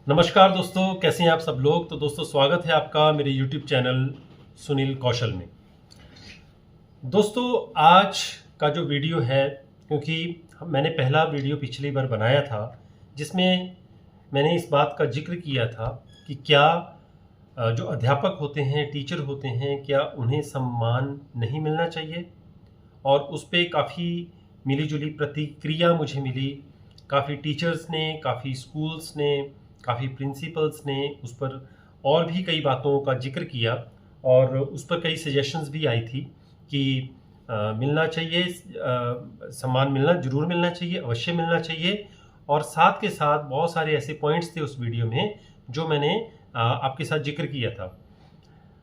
नमस्कार दोस्तों, कैसे हैं आप सब लोग। तो दोस्तों, स्वागत है आपका मेरे YouTube चैनल सुनील कौशल में। दोस्तों, आज का जो वीडियो है, क्योंकि मैंने पहला वीडियो पिछली बार बनाया था जिसमें मैंने इस बात का जिक्र किया था कि क्या जो अध्यापक होते हैं, टीचर होते हैं, क्या उन्हें सम्मान नहीं मिलना चाहिए। और उस पे काफ़ी मिली-जुली प्रतिक्रिया मुझे मिली। काफ़ी टीचर्स ने, काफ़ी स्कूल्स ने, काफ़ी प्रिंसिपल्स ने उस पर और भी कई बातों का ज़िक्र किया और उस पर कई सजेशंस भी आई थी कि मिलना चाहिए, सम्मान ज़रूर मिलना चाहिए, अवश्य मिलना चाहिए। और साथ के साथ बहुत सारे ऐसे पॉइंट्स थे उस वीडियो में जो मैंने आपके साथ ज़िक्र किया था।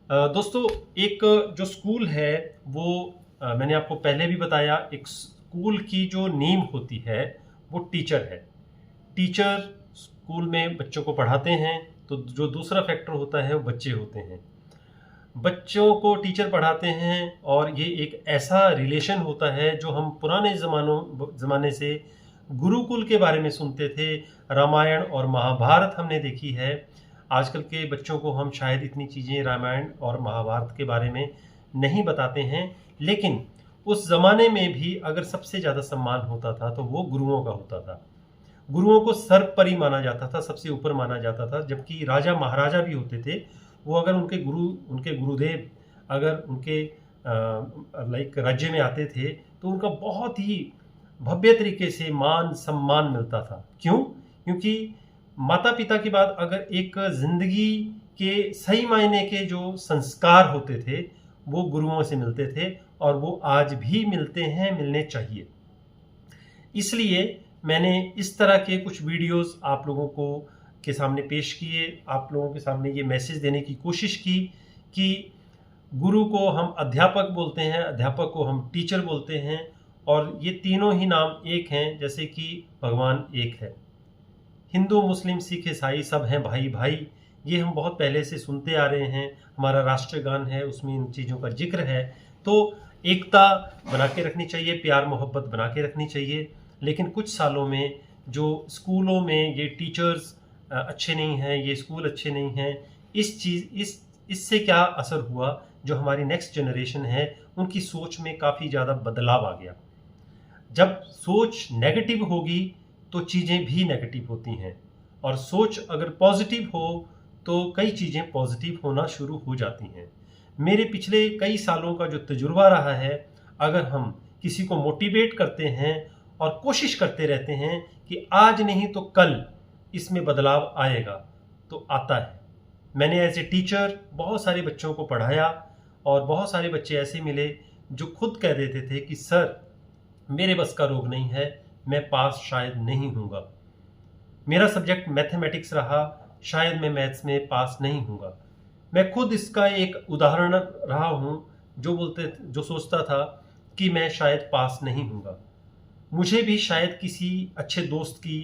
दोस्तों, एक जो स्कूल है वो मैंने आपको पहले भी बताया, एक स्कूल की जो नींव होती है वो टीचर है। टीचर स्कूल में बच्चों को पढ़ाते हैं, तो जो दूसरा फैक्टर होता है वो बच्चे होते हैं। बच्चों को टीचर पढ़ाते हैं और ये एक ऐसा रिलेशन होता है जो हम पुराने ज़माने से गुरुकुल के बारे में सुनते थे। रामायण और महाभारत हमने देखी है। आजकल के बच्चों को हम शायद इतनी चीज़ें रामायण और महाभारत के बारे में नहीं बताते हैं, लेकिन उस ज़माने में भी अगर सबसे ज़्यादा सम्मान होता था तो वो गुरुओं का होता था। गुरुओं को सर्वोपरि माना जाता था, सबसे ऊपर माना जाता था। जबकि राजा महाराजा भी होते थे, वो अगर उनके गुरुदेव अगर उनके लाइक राज्य में आते थे तो उनका बहुत ही भव्य तरीके से मान सम्मान मिलता था। क्यों? क्योंकि माता पिता के बाद अगर एक जिंदगी के सही मायने के जो संस्कार होते थे वो गुरुओं से मिलते थे और वो आज भी मिलते हैं, मिलने चाहिए। इसलिए मैंने इस तरह के कुछ वीडियोस आप लोगों को के सामने पेश किए, आप लोगों के सामने ये मैसेज देने की कोशिश की कि गुरु को हम अध्यापक बोलते हैं, अध्यापक को हम टीचर बोलते हैं, और ये तीनों ही नाम एक हैं, जैसे कि भगवान एक है। हिंदू, मुस्लिम, सिख, ईसाई सब हैं भाई भाई। ये हम बहुत पहले से सुनते आ रहे हैं। हमारा राष्ट्रगान है, उसमें इन चीज़ों का जिक्र है। तो एकता बना के रखनी चाहिए, प्यार मोहब्बत बना के रखनी चाहिए। लेकिन कुछ सालों में जो स्कूलों में ये टीचर्स अच्छे नहीं हैं, ये स्कूल अच्छे नहीं हैं, इससे क्या असर हुआ, जो हमारी नेक्स्ट जनरेशन है उनकी सोच में काफ़ी ज़्यादा बदलाव आ गया। जब सोच नेगेटिव होगी तो चीज़ें भी नेगेटिव होती हैं, और सोच अगर पॉजिटिव हो तो कई चीज़ें पॉजिटिव होना शुरू हो जाती हैं। मेरे पिछले कई सालों का जो तजुर्बा रहा है, अगर हम किसी को मोटिवेट करते हैं और कोशिश करते रहते हैं कि आज नहीं तो कल इसमें बदलाव आएगा, तो आता है। मैंने एज ए टीचर बहुत सारे बच्चों को पढ़ाया और बहुत सारे बच्चे ऐसे मिले जो खुद कह देते थे कि सर, मेरे बस का रोग नहीं है, मैं पास शायद नहीं होऊंगा। मेरा सब्जेक्ट मैथमेटिक्स रहा, शायद मैं मैथ्स में पास नहीं होऊंगा। मैं खुद इसका एक उदाहरण रहा हूँ, जो सोचता था कि मैं शायद पास नहीं होऊंगा। मुझे भी शायद किसी अच्छे दोस्त की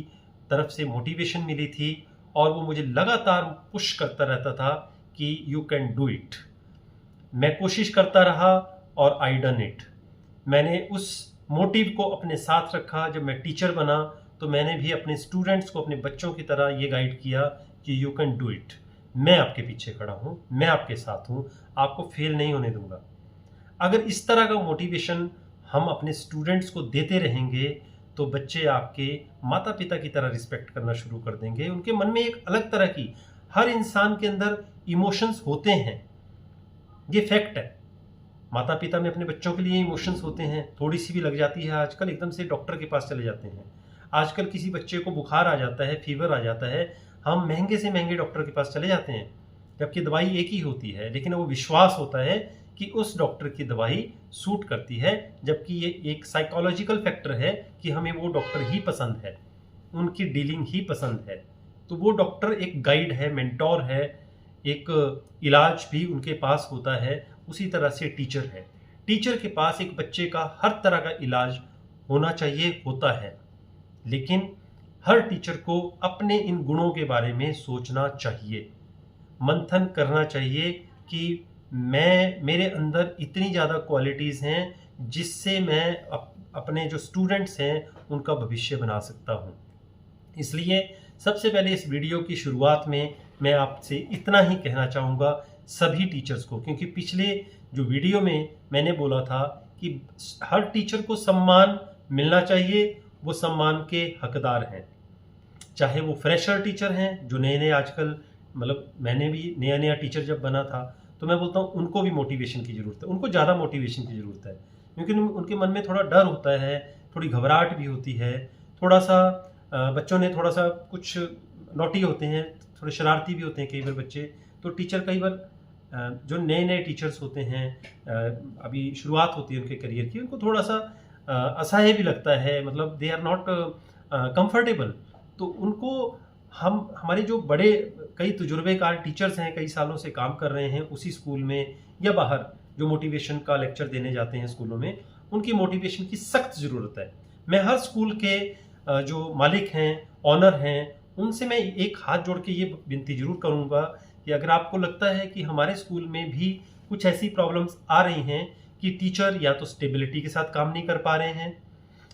तरफ से मोटिवेशन मिली थी और वो मुझे लगातार पुश करता रहता था कि यू कैन डू इट। मैं कोशिश करता रहा और आई डन इट। मैंने उस मोटिव को अपने साथ रखा। जब मैं टीचर बना तो मैंने भी अपने स्टूडेंट्स को, अपने बच्चों की तरह ये गाइड किया कि यू कैन डू इट। मैं आपके पीछे खड़ा हूँ, मैं आपके साथ हूँ, आपको फेल नहीं होने दूंगा। अगर इस तरह का मोटिवेशन हम अपने स्टूडेंट्स को देते रहेंगे तो बच्चे आपके माता पिता की तरह रिस्पेक्ट करना शुरू कर देंगे। उनके मन में एक अलग तरह की, हर इंसान के अंदर इमोशंस होते हैं, ये फैक्ट है। माता पिता में अपने बच्चों के लिए इमोशंस होते हैं। थोड़ी सी भी लग जाती है आजकल एकदम से डॉक्टर के पास चले जाते हैं। आजकल किसी बच्चे को बुखार आ जाता है, फीवर आ जाता है, हम महंगे से महंगे डॉक्टर के पास चले जाते हैं, जबकि दवाई एक ही होती है, लेकिन वो विश्वास होता है कि उस डॉक्टर की दवाई सूट करती है। जबकि ये एक साइकोलॉजिकल फैक्टर है कि हमें वो डॉक्टर ही पसंद है, उनकी डीलिंग ही पसंद है। तो वो डॉक्टर एक गाइड है, मेंटोर है, एक इलाज भी उनके पास होता है। उसी तरह से टीचर है। टीचर के पास एक बच्चे का हर तरह का इलाज होना चाहिए, होता है। लेकिन हर टीचर को अपने इन गुणों के बारे में सोचना चाहिए, मंथन करना चाहिए कि मेरे अंदर इतनी ज़्यादा क्वालिटीज़ हैं जिससे मैं अपने जो स्टूडेंट्स हैं उनका भविष्य बना सकता हूँ। इसलिए सबसे पहले इस वीडियो की शुरुआत में मैं आपसे इतना ही कहना चाहूँगा सभी टीचर्स को, क्योंकि पिछले जो वीडियो में मैंने बोला था कि हर टीचर को सम्मान मिलना चाहिए, वो सम्मान के हकदार हैं। चाहे वो फ्रेशर टीचर हैं जो नए नए आजकल, मतलब मैंने भी नया नया टीचर जब बना था तो मैं बोलता हूँ उनको भी मोटिवेशन की ज़रूरत है, उनको ज़्यादा मोटिवेशन की ज़रूरत है, क्योंकि उनके मन में थोड़ा डर होता है, थोड़ी घबराहट भी होती है, थोड़ा सा बच्चों ने थोड़ा सा कुछ नॉटी होते हैं, थोड़े शरारती भी होते हैं कई बार बच्चे। तो टीचर कई बार जो नए नए टीचर्स होते हैं, अभी शुरुआत होती है उनके करियर की, उनको थोड़ा सा असहाय भी लगता है, मतलब दे आर नॉट कंफर्टेबल। तो उनको हमारे जो बड़े कई तजुर्बेकार टीचर्स हैं, कई सालों से काम कर रहे हैं उसी स्कूल में या बाहर, जो मोटिवेशन का लेक्चर देने जाते हैं स्कूलों में, उनकी मोटिवेशन की सख्त ज़रूरत है। मैं हर स्कूल के जो मालिक हैं, ऑनर हैं, उनसे मैं एक हाथ जोड़ के ये विनती जरूर करूँगा कि अगर आपको लगता है कि हमारे स्कूल में भी कुछ ऐसी प्रॉब्लम्स आ रही हैं कि टीचर या तो स्टेबिलिटी के साथ काम नहीं कर पा रहे हैं,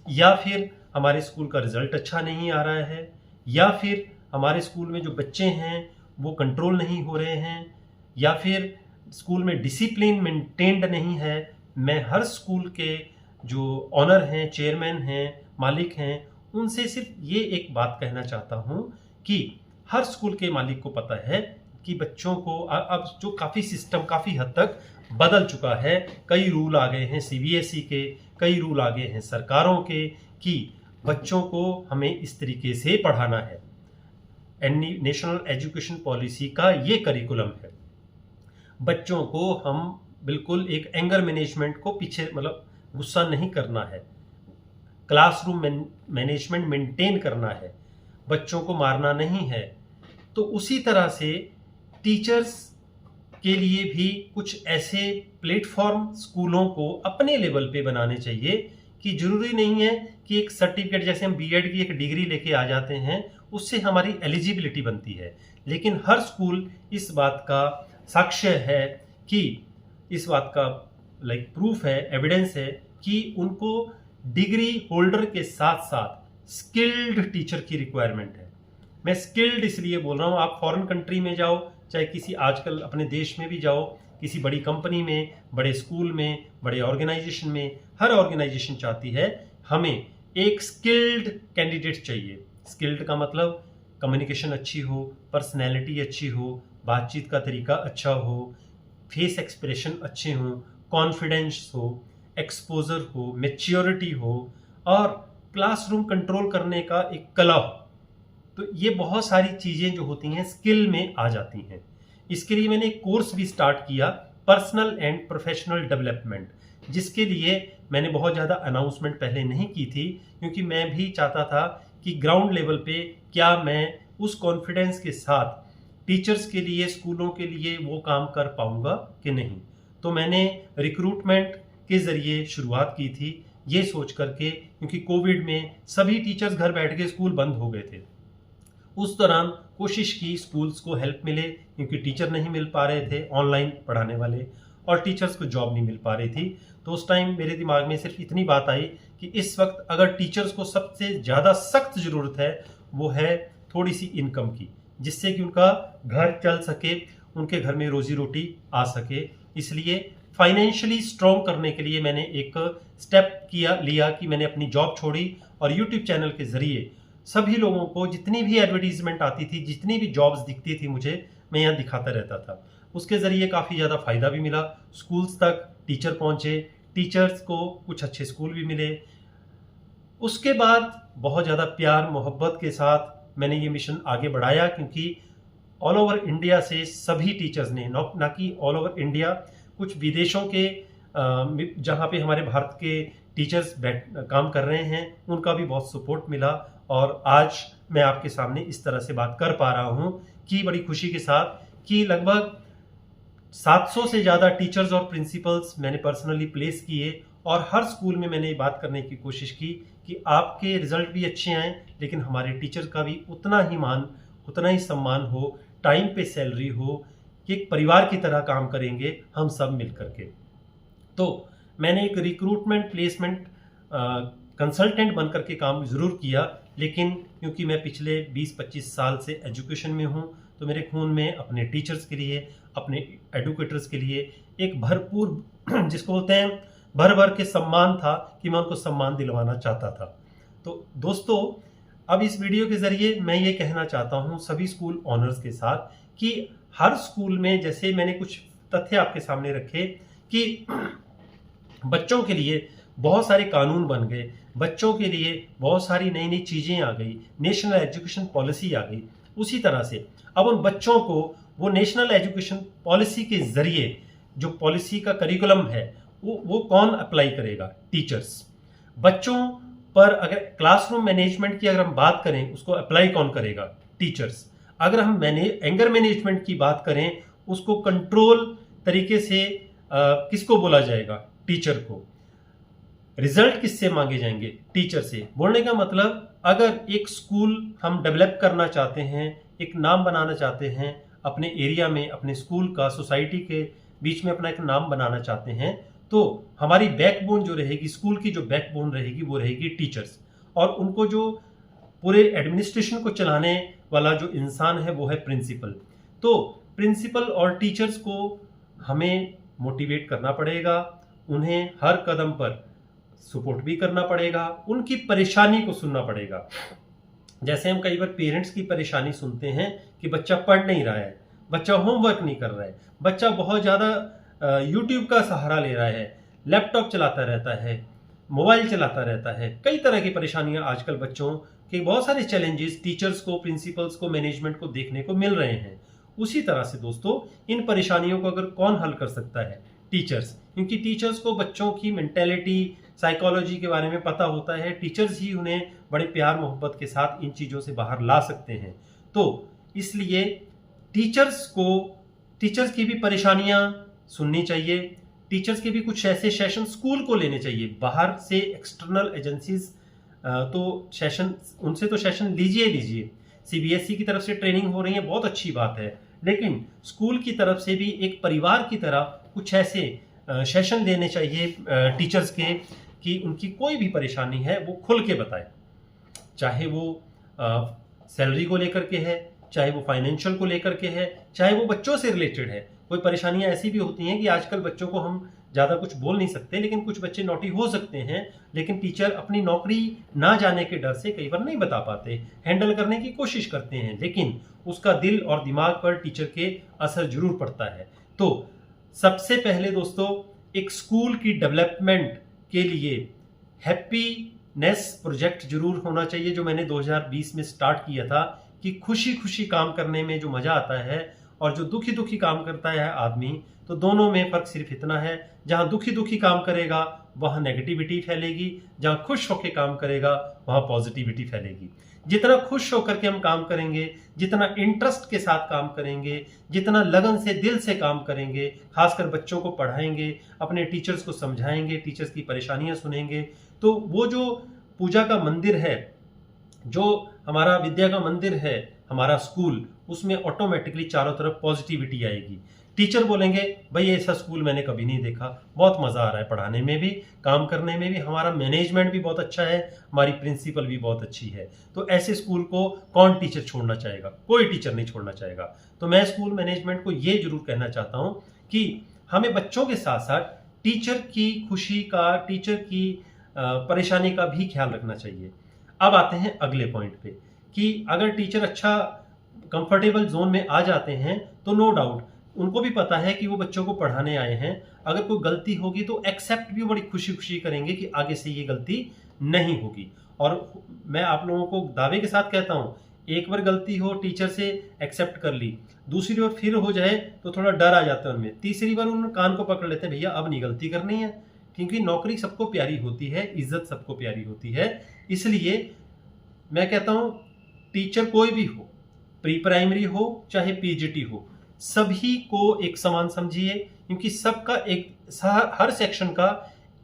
या फिर हमारे स्कूल का रिजल्ट अच्छा नहीं आ रहा है, या फिर हमारे स्कूल में जो बच्चे हैं वो कंट्रोल नहीं हो रहे हैं, या फिर स्कूल में डिसिप्लिन मेंटेन्ड नहीं है, मैं हर स्कूल के जो ऑनर हैं, चेयरमैन हैं, मालिक हैं, उनसे सिर्फ ये एक बात कहना चाहता हूँ कि हर स्कूल के मालिक को पता है कि बच्चों को अब जो काफ़ी सिस्टम काफ़ी हद तक बदल चुका है, कई रूल आ गए हैं सीबीएसई के, कई रूल आ गए हैं सरकारों के, कि बच्चों को हमें इस तरीके से पढ़ाना है। नेशनल एजुकेशन पॉलिसी का ये करिकुलम है। बच्चों को हम बिल्कुल एक एंगर मैनेजमेंट को पीछे, मतलब गुस्सा नहीं करना है, क्लासरूम मैनेजमेंट मेंटेन करना है, बच्चों को मारना नहीं है। तो उसी तरह से टीचर्स के लिए भी कुछ ऐसे प्लेटफॉर्म स्कूलों को अपने लेवल पे बनाने चाहिए कि जरूरी नहीं है कि एक सर्टिफिकेट, जैसे हम बीएड की एक डिग्री लेके आ जाते हैं उससे हमारी एलिजिबिलिटी बनती है, लेकिन हर स्कूल इस बात का साक्ष्य है, कि इस बात का प्रूफ है, एविडेंस है कि उनको डिग्री होल्डर के साथ साथ स्किल्ड टीचर की रिक्वायरमेंट है। मैं स्किल्ड इसलिए बोल रहा हूँ, आप फॉरेन कंट्री में जाओ, चाहे किसी आजकल अपने देश में भी जाओ, किसी बड़ी कंपनी में, बड़े स्कूल में, बड़े ऑर्गेनाइजेशन में, हर ऑर्गेनाइजेशन चाहती है हमें एक स्किल्ड कैंडिडेट चाहिए। स्किल्ड का मतलब कम्युनिकेशन अच्छी हो, पर्सनैलिटी अच्छी हो, बातचीत का तरीका अच्छा हो, फेस एक्सप्रेशन अच्छे हों, कॉन्फिडेंस हो, एक्सपोजर हो, मैच्योरिटी हो, और क्लासरूम कंट्रोल करने का एक कला हो। तो ये बहुत सारी चीज़ें जो होती हैं स्किल में आ जाती हैं। इसके लिए मैंने एक कोर्स भी स्टार्ट किया, पर्सनल एंड प्रोफेशनल डेवलपमेंट, जिसके लिए मैंने बहुत ज़्यादा अनाउंसमेंट पहले नहीं की थी, क्योंकि मैं भी चाहता था कि ग्राउंड लेवल पे क्या मैं उस कॉन्फिडेंस के साथ टीचर्स के लिए, स्कूलों के लिए वो काम कर पाऊंगा कि नहीं। तो मैंने रिक्रूटमेंट के ज़रिए शुरुआत की थी, ये सोच करके, क्योंकि कोविड में सभी टीचर्स घर बैठ के, स्कूल बंद हो गए थे। उस दौरान कोशिश की स्कूल्स को हेल्प मिले, क्योंकि टीचर नहीं मिल पा रहे थे ऑनलाइन पढ़ाने वाले, और टीचर्स को जॉब नहीं मिल पा रही थी। तो उस टाइम मेरे दिमाग में सिर्फ इतनी बात आई कि इस वक्त अगर टीचर्स को सबसे ज़्यादा सख्त ज़रूरत है वो है थोड़ी सी इनकम की, जिससे कि उनका घर चल सके, उनके घर में रोजी रोटी आ सके। इसलिए फाइनेंशियली स्ट्रॉन्ग करने के लिए मैंने एक स्टेप लिया कि मैंने अपनी जॉब छोड़ी और यूट्यूब चैनल के ज़रिए सभी लोगों को, जितनी भी एडवर्टीजमेंट आती थी, जितनी भी जॉब्स दिखती थी मुझे, मैं यहाँ दिखाता रहता था। उसके ज़रिए काफ़ी ज़्यादा फ़ायदा भी मिला, स्कूल्स तक टीचर पहुँचे, टीचर्स को कुछ अच्छे स्कूल भी मिले। उसके बाद बहुत ज़्यादा प्यार मोहब्बत के साथ मैंने ये मिशन आगे बढ़ाया, क्योंकि ऑल ओवर इंडिया से सभी टीचर्स ने, ना कि ऑल ओवर इंडिया, कुछ विदेशों के जहाँ पे हमारे भारत के टीचर्स काम कर रहे हैं, उनका भी बहुत सपोर्ट मिला, और आज मैं आपके सामने इस तरह से बात कर पा रहा हूँ कि बड़ी खुशी के साथ, कि लगभग 700 से ज़्यादा टीचर्स और प्रिंसिपल्स मैंने पर्सनली प्लेस किए, और हर स्कूल में मैंने बात करने की कोशिश की कि आपके रिजल्ट भी अच्छे आएँ, लेकिन हमारे टीचर का भी उतना ही मान, उतना ही सम्मान हो, टाइम पे सैलरी हो, कि एक परिवार की तरह काम करेंगे हम सब मिल करके। तो मैंने एक रिक्रूटमेंट प्लेसमेंट कंसल्टेंट बनकर के काम ज़रूर किया, लेकिन क्योंकि मैं पिछले 20-25 साल से एजुकेशन में हूँ, तो मेरे खून में अपने टीचर्स के लिए, अपने एडुकेटर्स के लिए एक भरपूर जिसको बोलते हैं भर भर के सम्मान था कि मैं उनको सम्मान दिलवाना चाहता था। तो दोस्तों, अब इस वीडियो के ज़रिए मैं ये कहना चाहता हूँ सभी स्कूल ऑनर्स के साथ कि हर स्कूल में, जैसे मैंने कुछ तथ्य आपके सामने रखे कि बच्चों के लिए बहुत सारे कानून बन गए, बच्चों के लिए बहुत सारी नई नई चीज़ें आ गई, नेशनल एजुकेशन पॉलिसी आ गई। उसी तरह से अब उन बच्चों को वो नेशनल एजुकेशन पॉलिसी के ज़रिए जो पॉलिसी का करिकुलम है वो कौन अप्लाई करेगा? टीचर्स। बच्चों पर अगर क्लासरूम मैनेजमेंट की अगर हम बात करें, उसको अप्लाई कौन करेगा? टीचर्स। अगर हम एंगर मैनेजमेंट की बात करें, उसको कंट्रोल तरीके से किसको बोला जाएगा? टीचर को। रिजल्ट किससे मांगे जाएंगे? टीचर से। बोलने का मतलब, अगर एक स्कूल हम डेवलप करना चाहते हैं, एक नाम बनाना चाहते हैं अपने एरिया में, अपने स्कूल का, सोसाइटी के बीच में अपना एक नाम बनाना चाहते हैं, तो हमारी बैकबोन जो रहेगी, स्कूल की जो बैकबोन रहेगी, वो रहेगी टीचर्स। और उनको जो पूरे एडमिनिस्ट्रेशन को चलाने वाला जो इंसान है वो है प्रिंसिपल। तो प्रिंसिपल और टीचर्स को हमें मोटिवेट करना पड़ेगा, उन्हें हर कदम पर सपोर्ट भी करना पड़ेगा, उनकी परेशानी को सुनना पड़ेगा। जैसे हम कई बार पेरेंट्स की परेशानी सुनते हैं कि बच्चा पढ़ नहीं रहा है, बच्चा होमवर्क नहीं कर रहा है, बच्चा बहुत ज़्यादा यूट्यूब का सहारा ले रहा है, लैपटॉप चलाता रहता है, मोबाइल चलाता रहता है। कई तरह की परेशानियां आजकल बच्चों के, बहुत सारे चैलेंजेस टीचर्स को, प्रिंसिपल्स को, मैनेजमेंट को देखने को मिल रहे हैं। उसी तरह से दोस्तों, इन परेशानियों को अगर कौन हल कर सकता है? टीचर्स। क्योंकि टीचर्स को बच्चों की मेंटेलिटी, साइकोलॉजी के बारे में पता होता है। टीचर्स ही उन्हें बड़े प्यार मोहब्बत के साथ इन चीज़ों से बाहर ला सकते हैं। तो इसलिए टीचर्स की भी परेशानियां सुननी चाहिए। टीचर्स के भी कुछ ऐसे सेशन स्कूल को लेने चाहिए। बाहर से एक्सटर्नल एजेंसीज तो सेशन, उनसे तो सेशन लीजिए। सीबीएसई की तरफ से ट्रेनिंग हो रही है, बहुत अच्छी बात है, लेकिन स्कूल की तरफ से भी एक परिवार की तरह कुछ ऐसे सेशन लेने चाहिए टीचर्स के कि उनकी कोई भी परेशानी है वो खुल के बताए। चाहे वो सैलरी को लेकर के है, चाहे वो फाइनेंशियल को लेकर के है, चाहे वो बच्चों से रिलेटेड है। कोई परेशानियां ऐसी भी होती हैं कि आजकल बच्चों को हम ज़्यादा कुछ बोल नहीं सकते, लेकिन कुछ बच्चे नॉटी हो सकते हैं, लेकिन टीचर अपनी नौकरी ना जाने के डर से कई बार नहीं बता पाते, हैंडल करने की कोशिश करते हैं, लेकिन उसका दिल और दिमाग पर टीचर के असर जरूर पड़ता है। तो सबसे पहले दोस्तों, एक स्कूल की डेवलपमेंट के लिए हैप्पीनेस प्रोजेक्ट जरूर होना चाहिए, जो मैंने 2020 में स्टार्ट किया था कि खुशी खुशी काम करने में जो मजा आता है और जो दुखी दुखी काम करता है आदमी, तो दोनों में फर्क सिर्फ इतना है, जहां दुखी दुखी काम करेगा वहां नेगेटिविटी फैलेगी, जहां खुश होकर काम करेगा वहां पॉजिटिविटी फैलेगी। जितना खुश होकर के हम काम करेंगे, जितना इंटरेस्ट के साथ काम करेंगे, जितना लगन से, दिल से काम करेंगे, खासकर बच्चों को पढ़ाएंगे, अपने टीचर्स को समझाएंगे, टीचर्स की परेशानियां सुनेंगे, तो वो जो पूजा का मंदिर है, जो हमारा विद्या का मंदिर है, हमारा स्कूल, उसमें ऑटोमेटिकली चारों तरफ पॉजिटिविटी आएगी। टीचर बोलेंगे भाई ऐसा स्कूल मैंने कभी नहीं देखा, बहुत मज़ा आ रहा है पढ़ाने में भी, काम करने में भी, हमारा मैनेजमेंट भी बहुत अच्छा है, हमारी प्रिंसिपल भी बहुत अच्छी है। तो ऐसे स्कूल को कौन टीचर छोड़ना चाहेगा? कोई टीचर नहीं छोड़ना चाहेगा। तो मैं स्कूल मैनेजमेंट को ये जरूर कहना चाहता हूँ कि हमें बच्चों के साथ साथ टीचर की खुशी का, टीचर की परेशानी का भी ख्याल रखना चाहिए। अब आते हैं अगले पॉइंट पे कि अगर टीचर अच्छा कंफर्टेबल जोन में आ जाते हैं तो नो डाउट उनको भी पता है कि वो बच्चों को पढ़ाने आए हैं, अगर कोई गलती होगी तो एक्सेप्ट भी बड़ी खुशी खुशी करेंगे कि आगे से ये गलती नहीं होगी। और मैं आप लोगों को दावे के साथ कहता हूँ, एक बार गलती हो टीचर से एक्सेप्ट कर ली, दूसरी बार फिर हो जाए तो थोड़ा डर आ जाता है उनमें, तीसरी बार उन कान को पकड़ लेते हैं, भैया अब नहीं गलती करनी है, क्योंकि नौकरी सबको प्यारी होती है, इज्जत सबको प्यारी होती है। इसलिए मैं कहता हूँ टीचर कोई भी हो, प्री प्राइमरी हो चाहे पीजीटी हो, सभी को एक समान समझिए, क्योंकि सबका हर सेक्शन का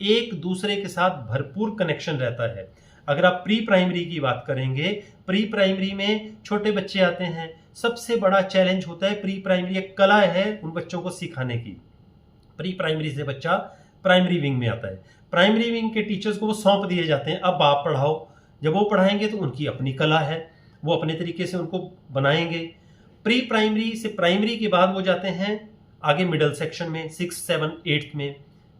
एक दूसरे के साथ भरपूर कनेक्शन रहता है। अगर आप प्री प्राइमरी की बात करेंगे, प्री प्राइमरी में छोटे बच्चे आते हैं, सबसे बड़ा चैलेंज होता है प्री प्राइमरी, एक कला है उन बच्चों को सिखाने की। प्री प्राइमरी से बच्चा प्राइमरी विंग में आता है, प्राइमरी विंग के टीचर्स को वो सौंप दिए जाते हैं, अब आप पढ़ाओ। जब वो पढ़ाएंगे तो उनकी अपनी कला है, वो अपने तरीके से उनको बनाएंगे। प्री प्राइमरी से प्राइमरी के बाद वो जाते हैं आगे मिडिल सेक्शन में, 6, 7, 8 में,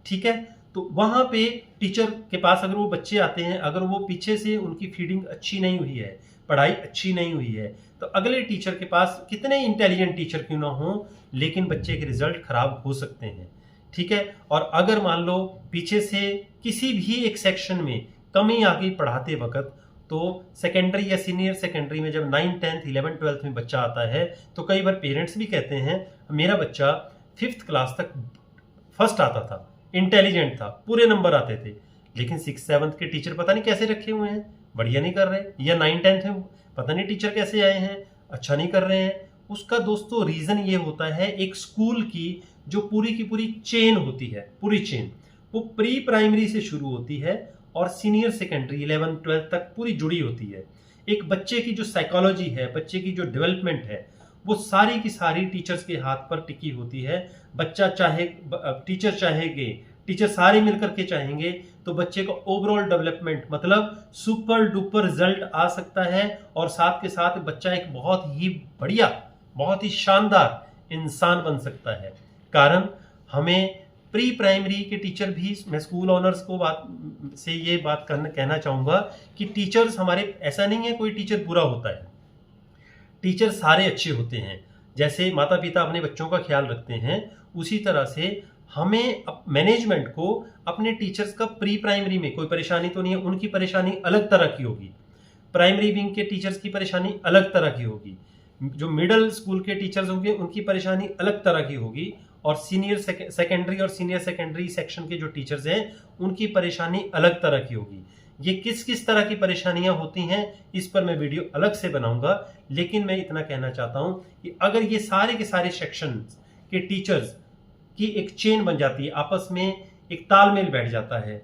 ठीक है। तो वहाँ पे टीचर के पास अगर वो बच्चे आते हैं, अगर वो पीछे से उनकी फीडिंग अच्छी नहीं हुई है, पढ़ाई अच्छी नहीं हुई है, तो अगले टीचर के पास कितने इंटेलिजेंट टीचर क्यों ना हो, लेकिन बच्चे के रिजल्ट खराब हो सकते हैं, ठीक है। और अगर मान लो पीछे से किसी भी एक सेक्शन में कमी आ गई पढ़ाते वक्त, तो सेकेंडरी या सीनियर सेकेंडरी में जब 9th, 10th, 11th, 12th में बच्चा आता है, तो कई बार पेरेंट्स भी कहते हैं मेरा बच्चा 5th क्लास तक फर्स्ट आता था, इंटेलिजेंट था, पूरे नंबर आते थे, लेकिन 6th, 7th के टीचर पता नहीं कैसे रखे हुए हैं, बढ़िया नहीं कर रहे, या 9th, 10th में पता नहीं टीचर कैसे आए हैं, अच्छा नहीं कर रहे हैं। उसका दोस्तों रीजन ये होता है, एक स्कूल की जो पूरी की पूरी चेन होती है, पूरी चेन वो प्री प्राइमरी से शुरू होती है और सीनियर सेकेंडरी 11th, 12th तक पूरी जुड़ी होती है। एक बच्चे की जो साइकोलॉजी है, बच्चे की जो डेवलपमेंट है, वो सारी की सारी टीचर्स के हाथ पर टिकी होती है। बच्चा चाहे, टीचर चाहेंगे, टीचर सारे मिलकर के चाहेंगे तो बच्चे का ओवरऑल डेवलपमेंट मतलब सुपर डुपर रिजल्ट आ सकता है, और साथ के साथ बच्चा एक बहुत ही बढ़िया, बहुत ही शानदार इंसान बन सकता है। कारण हमें प्री प्राइमरी के टीचर भी, मैं स्कूल ऑनर्स को ये बात कहना चाहूँगा कि टीचर्स हमारे, ऐसा नहीं है कोई टीचर बुरा होता है, टीचर सारे अच्छे होते हैं। जैसे माता पिता अपने बच्चों का ख्याल रखते हैं, उसी तरह से हमें मैनेजमेंट को अपने टीचर्स का प्री प्राइमरी में कोई परेशानी तो नहीं है, उनकी परेशानी अलग तरह की होगी, प्राइमरी विंग के टीचर्स की परेशानी अलग तरह की होगी, जो मिडिल स्कूल के टीचर्स होंगे उनकी परेशानी अलग तरह की होगी, और सीनियर सेकेंडरी और सीनियर सेकेंडरी सेक्शन के जो टीचर्स हैं उनकी परेशानी अलग तरह की होगी। ये किस किस तरह की परेशानियां होती हैं इस पर मैं वीडियो अलग से बनाऊंगा, लेकिन मैं इतना कहना चाहता हूं कि अगर ये सारे के सारे सेक्शन के टीचर्स की एक चेन बन जाती है, आपस में एक तालमेल बैठ जाता है,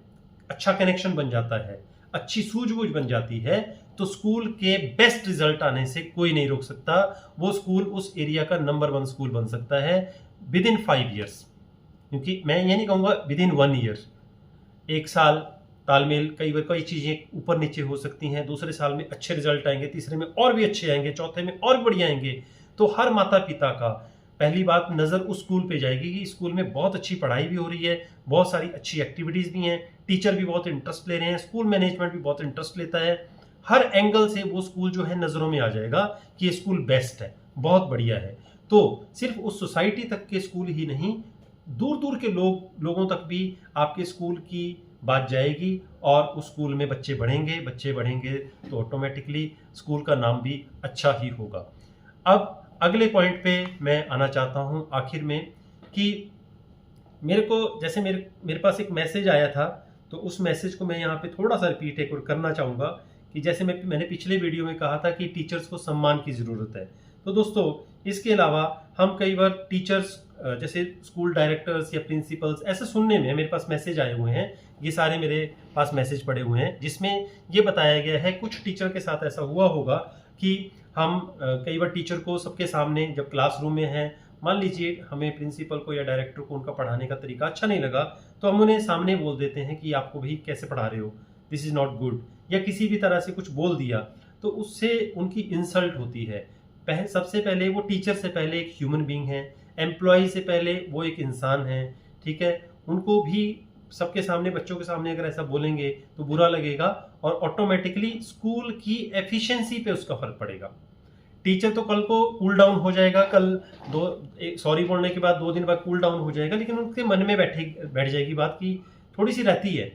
अच्छा कनेक्शन बन जाता है, अच्छी सूझबूझ बन जाती है, तो स्कूल के बेस्ट रिजल्ट आने से कोई नहीं रोक सकता। वो स्कूल उस एरिया का नंबर 1 स्कूल बन सकता है विद इन 5 ईयर्स, क्योंकि मैं ये नहीं कहूँगा विद इन 1 ईयर। एक साल तालमेल, कई बार कई चीज़ें ऊपर नीचे हो सकती हैं, दूसरे साल में अच्छे रिजल्ट आएंगे, तीसरे में और भी अच्छे आएंगे, चौथे में और बढ़िया आएंगे। तो हर माता पिता का पहली बात नज़र उस स्कूल पे जाएगी कि स्कूल में बहुत अच्छी पढ़ाई भी हो रही है, बहुत सारी अच्छी एक्टिविटीज़ भी हैं, टीचर भी बहुत इंटरेस्ट ले रहे हैं, स्कूल मैनेजमेंट भी बहुत इंटरेस्ट लेता है। हर एंगल से वो स्कूल जो है नज़रों में आ जाएगा कि ये स्कूल बेस्ट है, बहुत बढ़िया है। तो सिर्फ उस सोसाइटी तक के स्कूल ही नहीं, दूर दूर के लोगों तक भी आपके स्कूल की बात जाएगी, और उस स्कूल में बच्चे बढ़ेंगे तो ऑटोमेटिकली स्कूल का नाम भी अच्छा ही होगा। अब अगले पॉइंट पे मैं आना चाहता हूँ आखिर में, कि मेरे को जैसे मेरे पास एक मैसेज आया था, तो उस मैसेज को मैं यहाँ पे थोड़ा सा रिपीट एक और करना चाहूँगा कि जैसे मैंने पिछले वीडियो में कहा था कि टीचर्स को सम्मान की ज़रूरत है। तो दोस्तों इसके अलावा हम कई बार टीचर्स, जैसे स्कूल डायरेक्टर्स या प्रिंसिपल्स, ऐसे सुनने में मेरे पास मैसेज आए हुए हैं, ये सारे मेरे पास मैसेज पड़े हुए हैं, जिसमें ये बताया गया है कुछ टीचर के साथ ऐसा हुआ होगा कि हम कई बार टीचर को सबके सामने, जब क्लासरूम में हैं, मान लीजिए हमें प्रिंसिपल को या डायरेक्टर को उनका पढ़ाने का तरीका अच्छा नहीं लगा, तो हम उन्हें सामने बोल देते हैं कि आपको भाई कैसे पढ़ा रहे हो, दिस इज़ नॉट गुड, या किसी भी तरह से कुछ बोल दिया, तो उससे उनकी इंसल्ट होती है। सबसे पहले वो टीचर से पहले एक ह्यूमन बीइंग है, एम्प्लॉय से पहले वो एक इंसान है, ठीक है। उनको भी सबके सामने, बच्चों के सामने अगर ऐसा बोलेंगे तो बुरा लगेगा, और ऑटोमेटिकली स्कूल की एफिशिएंसी पे उसका फर्क पड़ेगा। टीचर तो कल को कूल डाउन हो जाएगा, कल सॉरी बोलने के बाद 2 दिन बाद कूल डाउन हो जाएगा, लेकिन उनके मन में बैठ जाएगी बात की थोड़ी सी रहती है,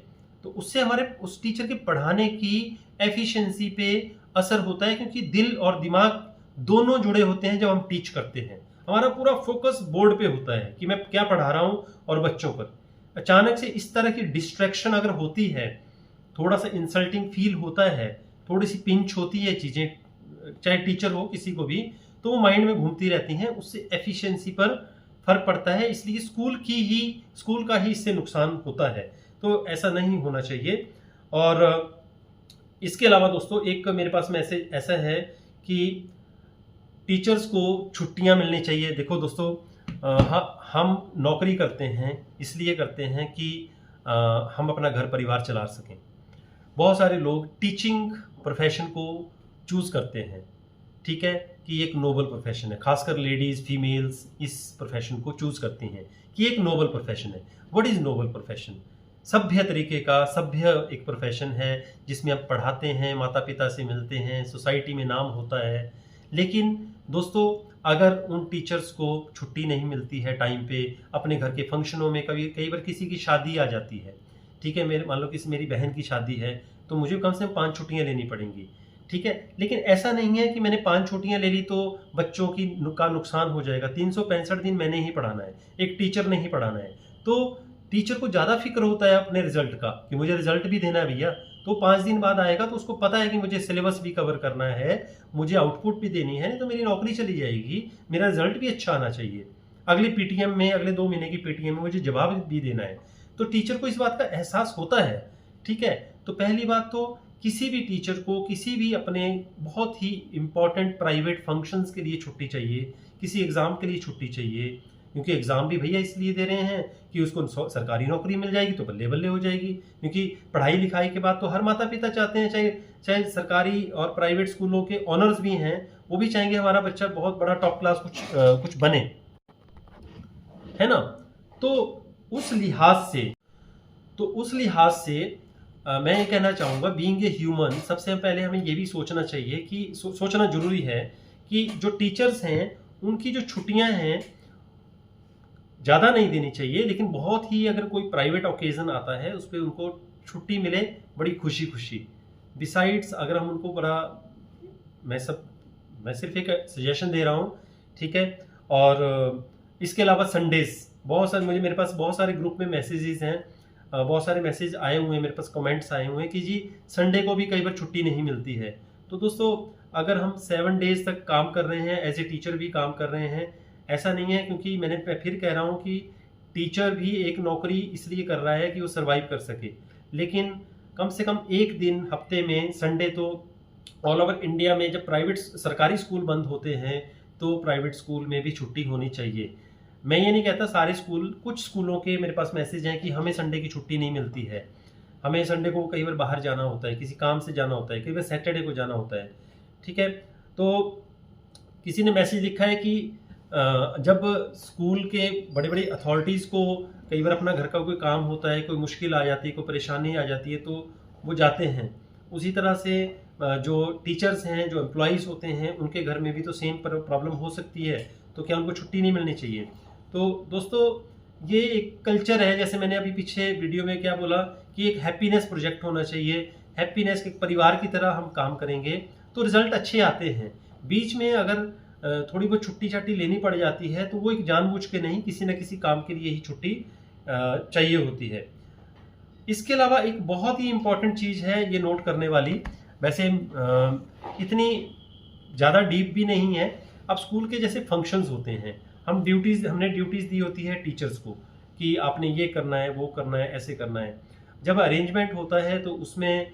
तो उससे हमारे उस टीचर के पढ़ाने की एफिशिएंसी पे असर होता है, क्योंकि दिल और दिमाग दोनों जुड़े होते हैं। जब हम टीच करते हैं हमारा पूरा फोकस बोर्ड पे होता है कि मैं क्या पढ़ा रहा हूँ और बच्चों पर। अचानक से इस तरह की डिस्ट्रैक्शन अगर होती है, थोड़ा सा इंसल्टिंग फील होता है, थोड़ी सी पिंच होती है चीज़ें, चाहे टीचर हो किसी को भी, तो वो माइंड में घूमती रहती हैं, उससे एफिशिएंसी पर फर्क पड़ता है। इसलिए स्कूल का ही इससे नुकसान होता है, तो ऐसा नहीं होना चाहिए। और इसके अलावा दोस्तों एक मेरे पास मैसेज ऐसा है कि टीचर्स को छुट्टियां मिलनी चाहिए। देखो दोस्तों, हम नौकरी करते हैं, इसलिए करते हैं कि हम अपना घर परिवार चला सकें। बहुत सारे लोग टीचिंग प्रोफेशन को चूज़ करते हैं, ठीक है, कि एक नोबल प्रोफेशन है। खासकर लेडीज़, फीमेल्स इस प्रोफेशन को चूज़ करती हैं कि एक नोबल प्रोफेशन है। What is noble profession? सभ्य तरीके का सभ्य एक प्रोफेशन है जिसमें आप पढ़ाते हैं, माता पिता से मिलते हैं, सोसाइटी में नाम होता है। लेकिन दोस्तों, अगर उन टीचर्स को छुट्टी नहीं मिलती है टाइम पे, अपने घर के फंक्शनों में कई बार किसी की शादी आ जाती है, ठीक है, मान लो कि मेरी बहन की शादी है तो मुझे कम से कम 5 छुट्टियाँ लेनी पड़ेंगी, ठीक है। लेकिन ऐसा नहीं है कि मैंने 5 छुट्टियाँ ले ली तो बच्चों का नुकसान हो जाएगा। 365 दिन मैंने ही पढ़ाना है, एक टीचर ने ही पढ़ाना है। तो टीचर को ज़्यादा फिक्र होता है अपने रिजल्ट का कि मुझे रिजल्ट भी देना है भैया। तो 5 दिन बाद आएगा तो उसको पता है कि मुझे सिलेबस भी कवर करना है, मुझे आउटपुट भी देनी है, नहीं तो मेरी नौकरी चली जाएगी, मेरा रिजल्ट भी अच्छा आना चाहिए। अगली पीटीएम में, अगले 2 महीने की पीटीएम में मुझे जवाब भी देना है। तो टीचर को इस बात का एहसास होता है, ठीक है। तो पहली बात तो किसी भी टीचर को किसी भी अपने बहुत ही इम्पोर्टेंट प्राइवेट फंक्शंस के लिए छुट्टी चाहिए, किसी एग्ज़ाम के लिए छुट्टी चाहिए, क्योंकि एग्ज़ाम भी भैया इसलिए दे रहे हैं कि उसको सरकारी नौकरी मिल जाएगी तो बल्ले बल्ले हो जाएगी। क्योंकि पढ़ाई लिखाई के बाद तो हर माता पिता चाहते हैं, चाहे चाहे सरकारी और प्राइवेट स्कूलों के ऑनर्स भी हैं, वो भी चाहेंगे हमारा बच्चा बहुत बड़ा टॉप क्लास कुछ बने, है ना। तो उस लिहाज से मैं ये कहना चाहूँगा, बीइंग ए ह्यूमन, सबसे पहले हमें ये भी सोचना चाहिए कि सोचना ज़रूरी है कि जो टीचर्स हैं उनकी जो छुट्टियाँ हैं ज़्यादा नहीं देनी चाहिए, लेकिन बहुत ही अगर कोई प्राइवेट ओकेज़न आता है उस पर उनको छुट्टी मिले बड़ी खुशी खुशी। बिसाइड्स अगर हम उनको मैं सिर्फ एक सजेशन दे रहा हूँ, ठीक है। और इसके अलावा संडेज़, मेरे पास बहुत सारे ग्रुप में मैसेजेस हैं, बहुत सारे मैसेज आए हुए हैं, मेरे पास कमेंट्स आए हुए हैं कि जी संडे को भी कई बार छुट्टी नहीं मिलती है। तो दोस्तों, अगर हम 7 डेज़ तक काम कर रहे हैं, एज ए टीचर भी काम कर रहे हैं, ऐसा नहीं है, क्योंकि मैं फिर कह रहा हूँ कि टीचर भी एक नौकरी इसलिए कर रहा है कि वो सर्वाइव कर सके, लेकिन कम से कम एक दिन हफ्ते में संडे तो ऑल ओवर इंडिया में जब सरकारी स्कूल बंद होते हैं तो प्राइवेट स्कूल में भी छुट्टी होनी चाहिए। मैं ये नहीं कहता सारे स्कूल, कुछ स्कूलों के मेरे पास मैसेज हैं कि हमें संडे की छुट्टी नहीं मिलती है, हमें संडे को कई बार बाहर जाना होता है, किसी काम से जाना होता है, कई बार सैटरडे को जाना होता है, ठीक है। तो किसी ने मैसेज लिखा है कि जब स्कूल के बड़े बड़े अथॉरिटीज़ को कई बार अपना घर का कोई काम होता है, कोई मुश्किल आ जाती है, कोई परेशानी आ जाती है, तो वो जाते हैं। उसी तरह से जो टीचर्स हैं, जो एम्प्लॉइज़ होते हैं, उनके घर में भी तो सेम प्रॉब्लम हो सकती है, तो क्या उनको छुट्टी नहीं मिलनी चाहिए? तो दोस्तों, ये एक कल्चर है, जैसे मैंने अभी पीछे वीडियो में क्या बोला कि एक हैप्पीनेस प्रोजेक्ट होना चाहिए, हैप्पीनेस एक परिवार की तरह हम काम करेंगे तो रिजल्ट अच्छे आते हैं। बीच में अगर थोड़ी बहुत छुट्टी छाट्टी लेनी पड़ जाती है तो वो एक जानबूझ के नहीं, किसी न किसी काम के लिए ही छुट्टी चाहिए होती है। इसके अलावा एक बहुत ही इम्पॉर्टेंट चीज़ है ये नोट करने वाली, वैसे इतनी ज़्यादा डीप भी नहीं है। अब स्कूल के जैसे फंक्शंस होते हैं, हमने ड्यूटीज़ दी होती है टीचर्स को कि आपने ये करना है, वो करना है, ऐसे करना है। जब अरेंजमेंट होता है तो उसमें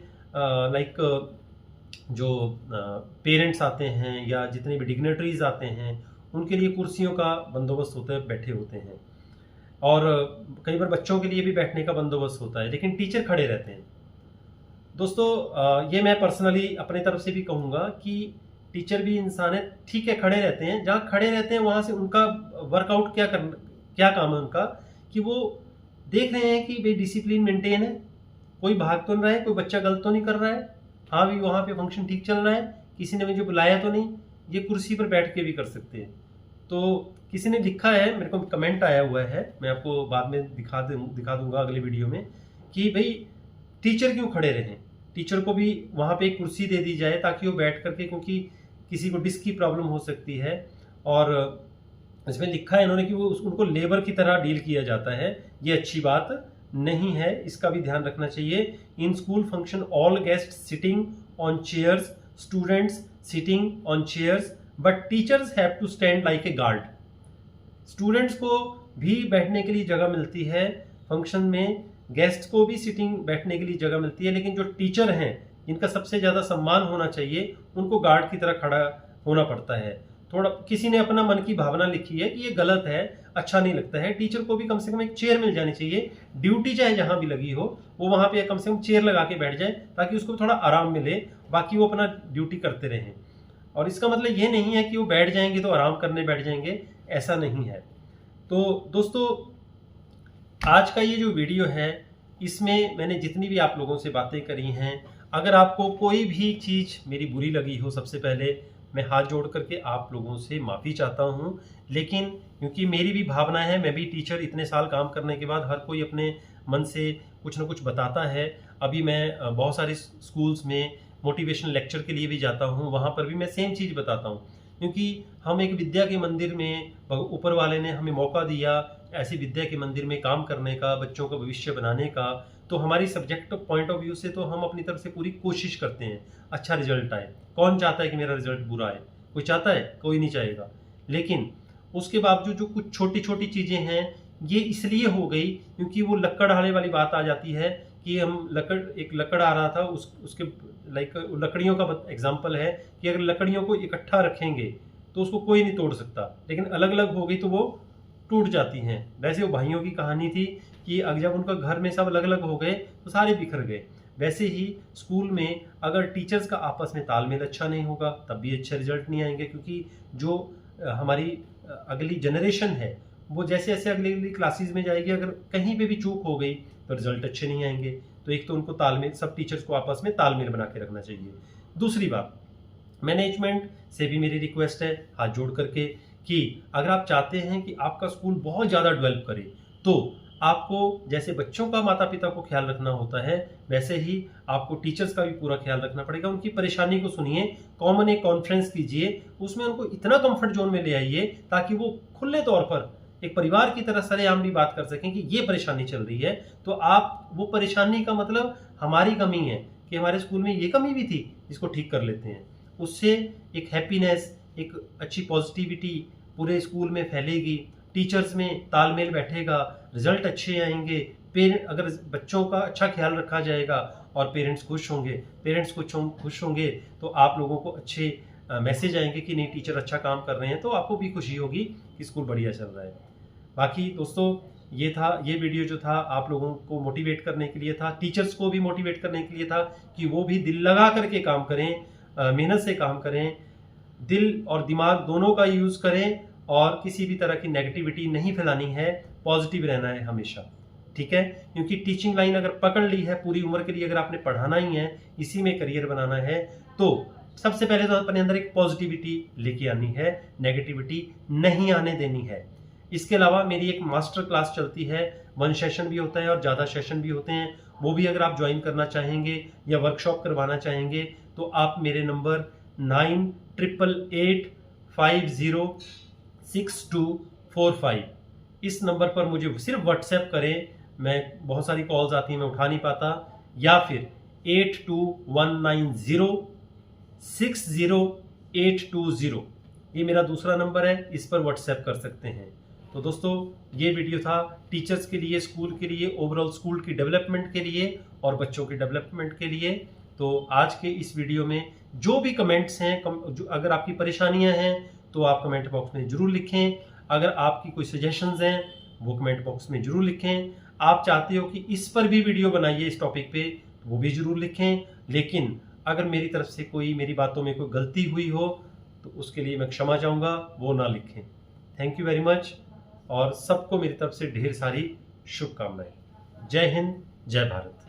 जो पेरेंट्स आते हैं या जितने भी डिग्नेटरीज आते हैं उनके लिए कुर्सियों का बंदोबस्त होता है, बैठे होते हैं, और कई बार बच्चों के लिए भी बैठने का बंदोबस्त होता है, लेकिन टीचर खड़े रहते हैं। दोस्तों, ये मैं पर्सनली अपने तरफ से भी कहूँगा कि टीचर भी इंसान है, ठीक है, खड़े रहते हैं, जहाँ खड़े रहते हैं वहाँ से उनका वर्कआउट क्या काम है उनका, कि वो देख रहे हैं कि भाई डिसिप्लिन मेंटेन है, कोई भाग तो नहीं रहा है, कोई बच्चा गलत तो नहीं कर रहा है, हाँ भी वहाँ पे फंक्शन ठीक चल रहा है, किसी ने मुझे बुलाया तो नहीं, ये कुर्सी पर बैठ के भी कर सकते हैं। तो किसी ने लिखा है, मेरे को कमेंट आया हुआ है, मैं आपको बाद में दिखा दूंगा अगले वीडियो में, कि भाई टीचर क्यों खड़े रहें, टीचर को भी वहाँ पे एक कुर्सी दे दी जाए ताकि वो बैठ करके, क्योंकि किसी को डिस्क की प्रॉब्लम हो सकती है, और इसमें लिखा है इन्होंने कि वो उनको लेबर की तरह डील किया जाता है। ये अच्छी बात नहीं है, इसका भी ध्यान रखना चाहिए। In school function all guest sitting on chairs, students sitting on chairs, but teachers have to stand like a guard. Students को भी बैठने के लिए जगह मिलती है फंक्शन में, गेस्ट को भी सिटिंग बैठने के लिए जगह मिलती है, लेकिन जो टीचर हैं जिनका सबसे ज़्यादा सम्मान होना चाहिए उनको गार्ड की तरह खड़ा होना पड़ता है। थोड़ा किसी ने अपना मन की भावना लिखी है कि ये गलत है, अच्छा नहीं लगता है। टीचर को भी कम से कम एक चेयर मिल जानी चाहिए, ड्यूटी चाहे जहां भी लगी हो वो वहां पे कम से कम चेयर लगा के बैठ जाए ताकि उसको थोड़ा आराम मिले, बाकी वो अपना ड्यूटी करते रहें। और इसका मतलब ये नहीं है कि वो बैठ जाएंगे तो आराम करने बैठ जाएंगे, ऐसा नहीं है। तो दोस्तों, आज का ये जो वीडियो है इसमें मैंने जितनी भी आप लोगों से बातें करी हैं, अगर आपको कोई भी चीज़ मेरी बुरी लगी हो, सबसे पहले मैं हाथ जोड़ करके आप लोगों से माफ़ी चाहता हूं। लेकिन क्योंकि मेरी भी भावना है, मैं भी टीचर इतने साल काम करने के बाद हर कोई अपने मन से कुछ ना कुछ बताता है। अभी मैं बहुत सारे स्कूल्स में मोटिवेशनल लेक्चर के लिए भी जाता हूं, वहां पर भी मैं सेम चीज़ बताता हूं, क्योंकि हम एक विद्या के मंदिर में, ऊपर वाले ने हमें मौका दिया ऐसी विद्या के मंदिर में काम करने का, बच्चों का भविष्य बनाने का। तो हमारी सब्जेक्ट पॉइंट ऑफ व्यू से तो हम अपनी तरफ से पूरी कोशिश करते हैं अच्छा रिजल्ट आए। कौन चाहता है कि मेरा रिजल्ट बुरा आए? कोई चाहता है? कोई नहीं चाहेगा। लेकिन उसके बावजूद जो कुछ छोटी छोटी चीज़ें हैं ये इसलिए हो गई क्योंकि वो लकड़हारे वाली बात आ जाती है कि हम एक लकड़ आ रहा था, उसके लाइक लकड़ियों का एग्जाम्पल है कि अगर लकड़ियों को इकट्ठा रखेंगे तो उसको कोई नहीं तोड़ सकता, लेकिन अलग अलग हो गई तो वो टूट जाती हैं। वैसे वो भाइयों की कहानी थी कि अगर जब उनका घर में सब अलग अलग हो गए तो सारे बिखर गए। वैसे ही स्कूल में अगर टीचर्स का आपस में तालमेल अच्छा नहीं होगा तब भी अच्छे रिजल्ट नहीं आएंगे, क्योंकि जो हमारी अगली जनरेशन है वो जैसे जैसे अगली अगली क्लासेस में जाएगी, अगर कहीं पे भी चूक हो गई तो रिजल्ट अच्छे नहीं आएंगे। तो एक तो उनको तालमेल, सब टीचर्स को आपस में तालमेल बना के रखना चाहिए। दूसरी बात, मैनेजमेंट से भी मेरी रिक्वेस्ट है हाथ जोड़ करके कि अगर आप चाहते हैं कि आपका स्कूल बहुत ज़्यादा डेवलप करे तो आपको जैसे बच्चों का माता पिता को ख्याल रखना होता है, वैसे ही आपको टीचर्स का भी पूरा ख्याल रखना पड़ेगा। उनकी परेशानी को सुनिए, कॉमन एक कॉन्फ्रेंस कीजिए, उसमें उनको इतना कंफर्ट जोन में ले आइए ताकि वो खुले तौर पर एक परिवार की तरह सरेआम भी बात कर सकें कि ये परेशानी चल रही है। तो आप वो परेशानी का मतलब हमारी कमी है कि हमारे स्कूल में ये कमी भी थी, इसको ठीक कर लेते हैं। उससे एक हैप्पीनेस, एक अच्छी पॉजिटिविटी पूरे स्कूल में फैलेगी, टीचर्स में तालमेल बैठेगा, रिजल्ट अच्छे आएंगे। पेरेंट, अगर बच्चों का अच्छा ख्याल रखा जाएगा और पेरेंट्स खुश होंगे, खुश होंगे तो आप लोगों को अच्छे मैसेज आएंगे कि नहीं टीचर अच्छा काम कर रहे हैं, तो आपको भी खुशी होगी कि स्कूल बढ़िया चल रहा है। बाकी दोस्तों, ये वीडियो जो था आप लोगों को मोटिवेट करने के लिए था, टीचर्स को भी मोटिवेट करने के लिए था कि वो भी दिल लगा करके काम करें, मेहनत से काम करें, दिल और दिमाग दोनों का यूज़ करें और किसी भी तरह की नेगेटिविटी नहीं फैलानी है, पॉजिटिव रहना है हमेशा, ठीक है। क्योंकि टीचिंग लाइन अगर पकड़ ली है पूरी उम्र के लिए, अगर आपने पढ़ाना ही है, इसी में करियर बनाना है, तो सबसे पहले तो अपने अंदर एक पॉजिटिविटी लेके आनी है, नेगेटिविटी नहीं आने देनी है। इसके अलावा मेरी एक मास्टर क्लास चलती है, 1 सेशन भी होता है और ज़्यादा सेशन भी होते हैं, वो भी अगर आप ज्वाइन करना चाहेंगे या वर्कशॉप करवाना चाहेंगे तो आप मेरे नंबर 9888506245 इस नंबर पर मुझे सिर्फ व्हाट्सएप करें। मैं बहुत सारी कॉल्स आती हैं, मैं उठा नहीं पाता, या फिर 8219060820 ये मेरा दूसरा नंबर है, इस पर व्हाट्सएप कर सकते हैं। तो दोस्तों, ये वीडियो था टीचर्स के लिए, स्कूल के लिए, ओवरऑल स्कूल की डेवलपमेंट के लिए और बच्चों की डेवलपमेंट के लिए। तो आज के इस वीडियो में जो भी कमेंट्स हैं, अगर आपकी परेशानियां हैं तो आप कमेंट बॉक्स में ज़रूर लिखें। अगर आपकी कोई सजेशंस हैं वो कमेंट बॉक्स में ज़रूर लिखें। आप चाहते हो कि इस पर भी वीडियो बनाइए इस टॉपिक पे, तो वो भी ज़रूर लिखें। लेकिन अगर मेरी तरफ से मेरी बातों में कोई गलती हुई हो तो उसके लिए मैं क्षमा चाहूँगा, वो ना लिखें। थैंक यू वेरी मच और सबको मेरी तरफ से ढेर सारी शुभकामनाएं। जय हिंद, जय भारत।